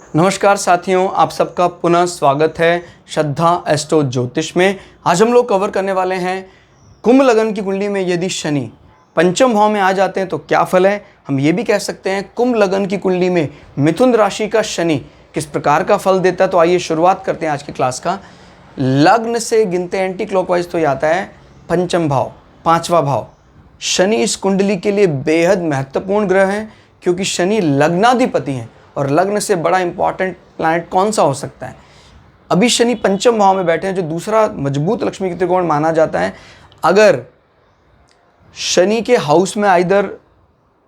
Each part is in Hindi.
नमस्कार साथियों, आप सबका पुनः स्वागत है श्रद्धा एस्ट्रो ज्योतिष में। आज हम लोग कवर करने वाले हैं कुंभ लगन की कुंडली में यदि शनि पंचम भाव में आ जाते हैं तो क्या फल है। हम ये भी कह सकते हैं कुंभ लगन की कुंडली में मिथुन राशि का शनि किस प्रकार का फल देता है। तो आइए शुरुआत करते हैं आज की क्लास का। लग्न से गिनते एंटी क्लॉकवाइज तो आता है पंचम भाव, पांचवा भाव। शनि इस कुंडली के लिए बेहद महत्वपूर्ण ग्रह है क्योंकि शनि लग्नाधिपति हैं और लग्न से बड़ा इंपॉर्टेंट प्लैनेट कौन सा हो सकता है। अभी शनि पंचम भाव में बैठे हैं जो दूसरा मजबूत लक्ष्मी का त्रिकोण माना जाता है। अगर शनि के हाउस में आइदर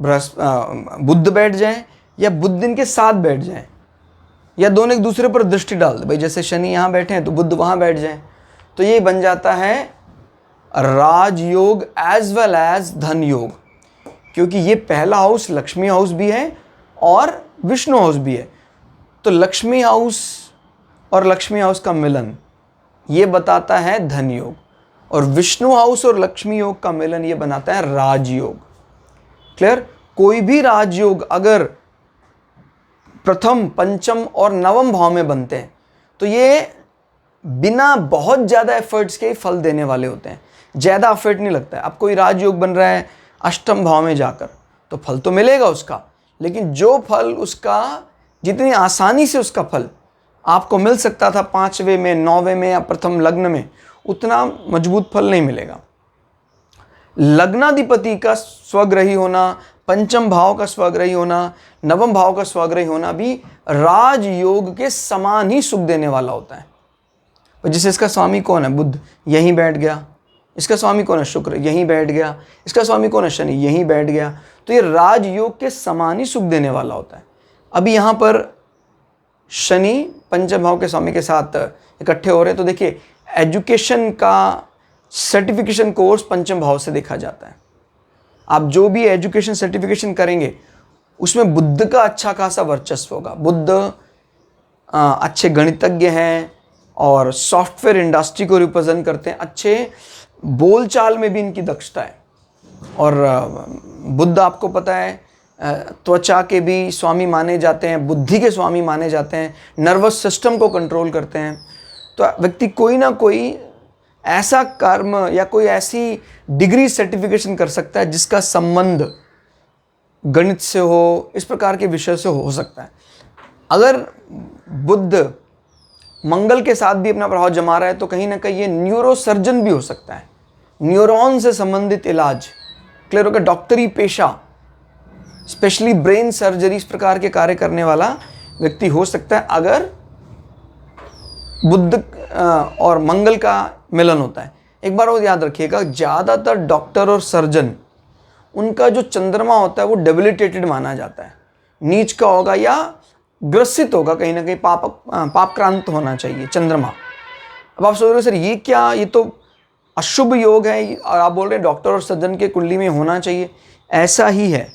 बुध बैठ जाए या बुध इनके साथ बैठ जाए या दोनों एक दूसरे पर दृष्टि डाल दे, भाई जैसे शनि यहाँ बैठे हैं तो बुध वहाँ बैठ जाए, तो ये बन जाता है राजयोग एज वेल एज धन योग, क्योंकि ये पहला हाउस लक्ष्मी हाउस भी है और विष्णु हाउस भी है। तो लक्ष्मी हाउस और लक्ष्मी हाउस का मिलन ये बताता है धन योग, और विष्णु हाउस और लक्ष्मी योग का मिलन ये बनाता है राजयोग। क्लियर? कोई भी राजयोग अगर प्रथम, पंचम और नवम भाव में बनते हैं तो ये बिना बहुत ज़्यादा एफर्ट्स के फल देने वाले होते हैं। ज़्यादा एफर्ट नहीं लगता है। अब कोई राजयोग बन रहा है अष्टम भाव में जाकर तो फल तो मिलेगा उसका, लेकिन जो फल उसका जितनी आसानी से उसका फल आपको मिल सकता था पांचवें में, नौवें में या प्रथम लग्न में, उतना मजबूत फल नहीं मिलेगा। लग्नाधिपति का स्वग्रही होना, पंचम भाव का स्वग्रही होना, नवम भाव का स्वग्रही होना भी राजयोग के समान ही सुख देने वाला होता है। जैसे इसका स्वामी कौन है? बुध, यहीं बैठ गया। इसका स्वामी कौन है? शुक्र, यहीं बैठ गया। इसका स्वामी कौन है? शनि, यहीं बैठ गया। तो ये राजयोग के समान ही सुख देने वाला होता है। अभी यहाँ पर शनि पंचम भाव के स्वामी के साथ इकट्ठे हो रहे हैं, तो देखिए एजुकेशन का सर्टिफिकेशन कोर्स पंचम भाव से देखा जाता है। आप जो भी एजुकेशन सर्टिफिकेशन करेंगे उसमें बुध का अच्छा खासा वर्चस्व होगा। बुध अच्छे गणितज्ञ हैं और सॉफ्टवेयर इंडस्ट्री को रिप्रेजेंट करते हैं। अच्छे बोलचाल में भी इनकी दक्षता है। और बुध आपको पता है त्वचा के भी स्वामी माने जाते हैं, बुद्धि के स्वामी माने जाते हैं, नर्वस सिस्टम को कंट्रोल करते हैं। तो व्यक्ति कोई ना कोई ऐसा कर्म या कोई ऐसी डिग्री सर्टिफिकेशन कर सकता है जिसका संबंध गणित से हो, इस प्रकार के विषय से हो सकता है। अगर बुध मंगल के साथ भी अपना प्रभाव जमा रहा है तो कहीं ना कहीं ये न्यूरो सर्जन भी हो सकता है। न्यूरॉन से संबंधित इलाज, क्लियर होगा, डॉक्टरी पेशा, स्पेशली ब्रेन सर्जरी, इस प्रकार के कार्य करने वाला व्यक्ति हो सकता है अगर बुध और मंगल का मिलन होता है। एक बार वो याद रखिएगा, ज़्यादातर डॉक्टर और सर्जन उनका जो चंद्रमा होता है वो डेबिलिटेटेड माना जाता है, नीच का होगा या ग्रसित होगा, कहीं ना कहीं पापक्रांत होना चाहिए चंद्रमा। अब आप सोच रहे सर ये क्या, ये तो अशुभ योग है और आप बोल रहे हैं डॉक्टर और सर्जन के कुंडली में होना चाहिए। ऐसा ही है,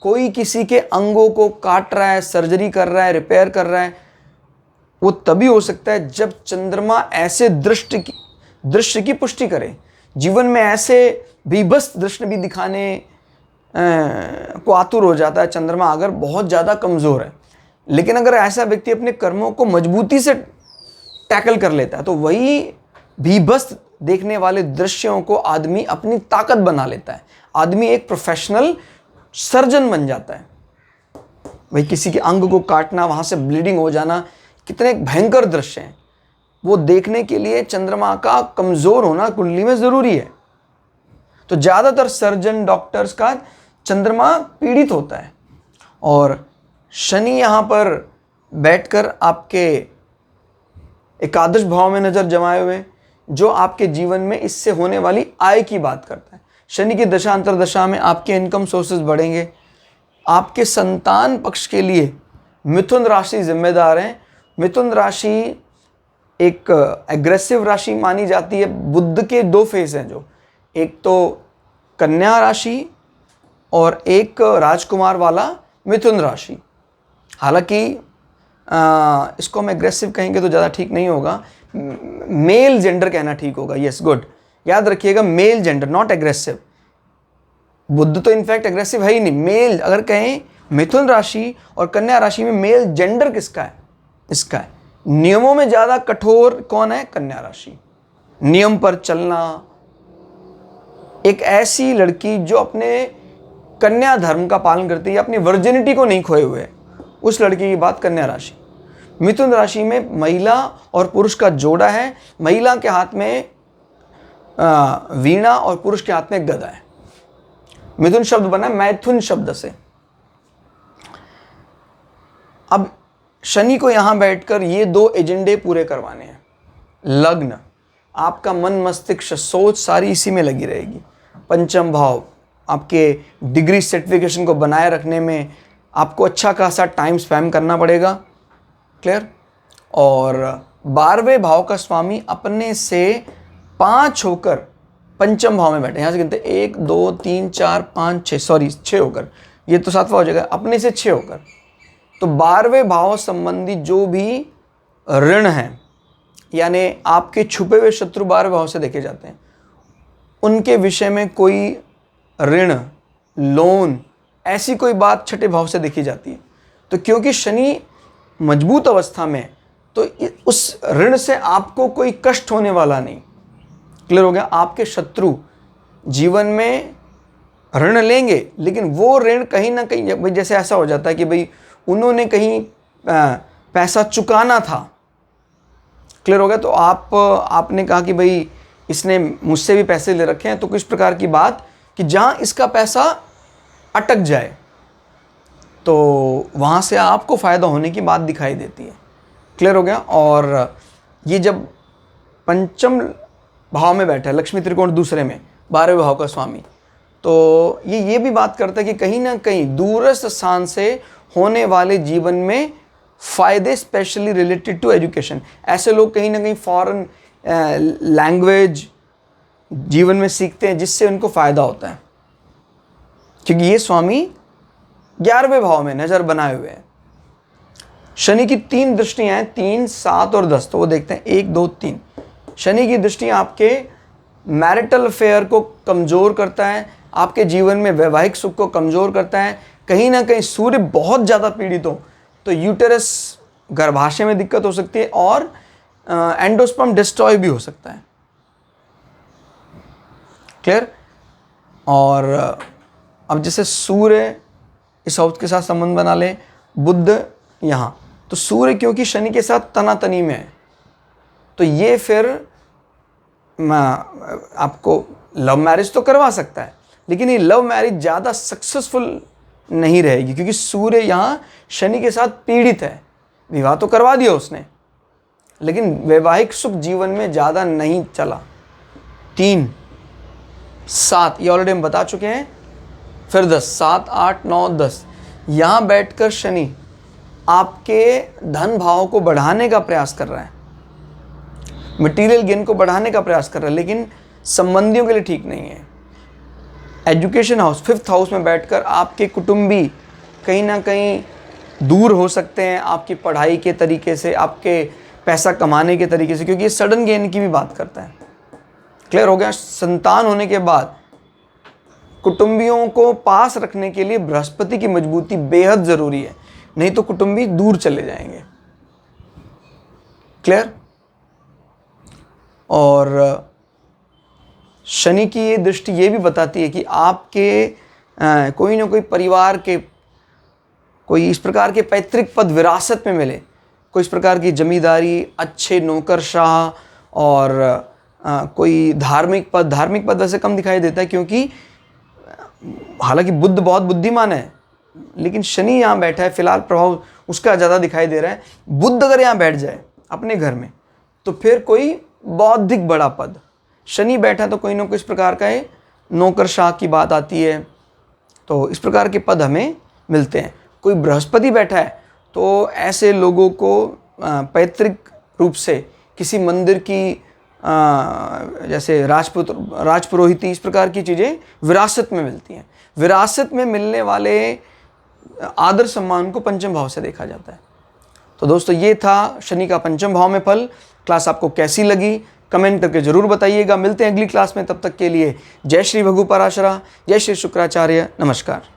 कोई किसी के अंगों को काट रहा है, सर्जरी कर रहा है, रिपेयर कर रहा है, वो तभी हो सकता है जब चंद्रमा ऐसे दृश्य की पुष्टि करे। जीवन में ऐसे बीभत्स दृश्य भी दिखाने को आतुर हो जाता है चंद्रमा अगर बहुत ज़्यादा कमज़ोर है। लेकिन अगर ऐसा व्यक्ति अपने कर्मों को मजबूती से टैकल कर लेता है तो वही बीभत्स देखने वाले दृश्यों को आदमी अपनी ताकत बना लेता है। आदमी एक प्रोफेशनल सर्जन बन जाता है। भाई किसी के अंग को काटना, वहाँ से ब्लीडिंग हो जाना, कितने भयंकर दृश्य हैं, वो देखने के लिए चंद्रमा का कमज़ोर होना कुंडली में ज़रूरी है। तो ज़्यादातर सर्जन, डॉक्टर्स का चंद्रमा पीड़ित होता है और शनि यहाँ पर बैठकर आपके एकादश भाव में नज़र जमाए हुए, जो आपके जीवन में इससे होने वाली आय की बात करता है। शनि की दशा अंतरदशा में आपके इनकम सोर्सेज बढ़ेंगे। आपके संतान पक्ष के लिए मिथुन राशि जिम्मेदार है। मिथुन राशि एक एग्रेसिव राशि मानी जाती है। बुध के दो फेज हैं, जो एक तो कन्या राशि और एक राजकुमार वाला मिथुन राशि। हालांकि इसको हम एग्रेसिव कहेंगे तो ज़्यादा ठीक नहीं होगा, मेल जेंडर कहना ठीक होगा। यस, गुड, याद रखिएगा, मेल जेंडर, नॉट एग्रेसिव। बुध तो इनफैक्ट एग्रेसिव है ही नहीं। मेल अगर कहें मिथुन राशि और कन्या राशि में मेल जेंडर किसका है? इसका है। नियमों में ज़्यादा कठोर कौन है? कन्या राशि। नियम पर चलना, एक ऐसी लड़की जो अपने कन्या धर्म का पालन करती है, अपनी वर्जिनिटी को नहीं खोए हुए, उस लड़की की बात कन्या राशि। मिथुन राशि में महिला और पुरुष का जोड़ा है। महिला के हाथ में वीणा और पुरुष के हाथ में गदा है। मिथुन शब्द बना मैथुन शब्द से। अब शनि को यहां बैठकर ये दो एजेंडे पूरे करवाने हैं। लग्न, आपका मन मस्तिष्क सोच सारी इसी में लगी रहेगी। पंचम भाव, आपके डिग्री सर्टिफिकेशन को बनाए रखने में आपको अच्छा खासा टाइम स्पेंड करना पड़ेगा। क्लियर? और 12वें भाव का स्वामी अपने से 5 होकर पंचम भाव में बैठे। यहाँ से गिनते 1 2 3 4 5 6, सॉरी 6 होकर, ये तो 7वां हो जाएगा, अपने से 6 होकर। तो 12वें भाव संबंधी जो भी ऋण हैं, यानी आपके छुपे हुए शत्रु 12वें भाव से देखे जाते हैं, उनके विषय में कोई ऋण, लोन, ऐसी कोई बात छठे भाव से देखी जाती है। तो क्योंकि शनि मजबूत अवस्था में, तो उस ऋण से आपको कोई कष्ट होने वाला नहीं। क्लियर हो गया? आपके शत्रु जीवन में ऋण लेंगे, लेकिन वो ऋण कहीं ना कहीं, भाई जैसे ऐसा हो जाता है कि भाई उन्होंने कहीं पैसा चुकाना था। क्लियर हो गया? तो आपने कहा कि भाई इसने मुझसे भी पैसे ले रखे हैं, तो किस प्रकार की बात कि जहाँ इसका पैसा अटक जाए तो वहाँ से आपको फ़ायदा होने की बात दिखाई देती है। क्लियर हो गया? और ये जब पंचम भाव में बैठा है, लक्ष्मी त्रिकोण दूसरे में, 12वें भाव का स्वामी, तो ये भी बात करता है कि कहीं ना कहीं दूरस्थ स्थान से होने वाले जीवन में फ़ायदे, स्पेशली रिलेटेड टू एजुकेशन। ऐसे लोग कहीं ना कहीं फॉरेन लैंग्वेज जीवन में सीखते हैं, जिससे उनको फ़ायदा होता है, क्योंकि ये स्वामी 11वें भाव में नज़र बनाए हुए हैं। शनि की 3 दृष्टियाँ हैं, 3, 7 और 10। तो वो देखते हैं 1 2 3। शनि की दृष्टि आपके मैरिटल अफेयर को कमज़ोर करता है, आपके जीवन में वैवाहिक सुख को कमज़ोर करता है। कहीं ना कहीं सूर्य बहुत ज़्यादा पीड़ित हो तो यूटेरस, गर्भाशय में दिक्कत हो सकती है, और एंडोस्पर्म डिस्ट्रॉय भी हो सकता है। क्लियर? और अब जैसे सूर्य इस हाउस के साथ संबंध बना लें, बुध यहाँ, तो सूर्य क्योंकि शनि के साथ तनातनी में है, तो ये फिर आपको लव मैरिज तो करवा सकता है, लेकिन ये लव मैरिज ज़्यादा सक्सेसफुल नहीं रहेगी, क्योंकि सूर्य यहाँ शनि के साथ पीड़ित है। विवाह तो करवा दिया उसने, लेकिन वैवाहिक सुख जीवन में ज़्यादा नहीं चला। 3, 7 ये ऑलरेडी हम बता चुके हैं। फिर 10, 7, 8, 9, 10, यहाँ बैठकर शनि आपके धन भाव को बढ़ाने का प्रयास कर रहा है, मटेरियल गेन को बढ़ाने का प्रयास कर रहा है, लेकिन संबंधियों के लिए ठीक नहीं है। एजुकेशन हाउस, 5th हाउस में बैठकर आपके कुटुंबी कहीं ना कहीं दूर हो सकते हैं आपकी पढ़ाई के तरीके से, आपके पैसा कमाने के तरीके से, क्योंकि ये सडन गेन की भी बात करता है। क्लियर हो गया? संतान होने के बाद कुटुंबियों को पास रखने के लिए बृहस्पति की मजबूती बेहद ज़रूरी है, नहीं तो कुटुंबी दूर चले जाएंगे। क्लियर? और शनि की ये दृष्टि ये भी बताती है कि आपके कोई ना कोई परिवार के कोई इस प्रकार के पैतृक पद विरासत में मिले, कोई इस प्रकार की जमींदारी, अच्छे नौकरशाह, और कोई धार्मिक पद वैसे कम दिखाई देता है, क्योंकि हालांकि बुद्ध बहुत बुद्धिमान है, लेकिन शनि यहाँ बैठा है, फिलहाल प्रभाव उसका ज़्यादा दिखाई दे रहा है। बुद्ध अगर यहाँ बैठ जाए अपने घर में, तो फिर कोई बौद्धिक बड़ा पद, शनि बैठा तो कोई ना कोई इस प्रकार का है, नौकरशाह की बात आती है, तो इस प्रकार के पद हमें मिलते हैं। कोई बृहस्पति बैठा है तो ऐसे लोगों को पैतृक रूप से किसी मंदिर की जैसे राजपुरोहिती, इस प्रकार की चीज़ें विरासत में मिलती हैं। विरासत में मिलने वाले आदर सम्मान को पंचम भाव से देखा जाता है। तो दोस्तों ये था शनि का पंचम भाव में फल। क्लास आपको कैसी लगी कमेंट करके ज़रूर बताइएगा। मिलते हैं अगली क्लास में, तब तक के लिए जय श्री भगु पराशरा, जय श्री शुक्राचार्य, नमस्कार।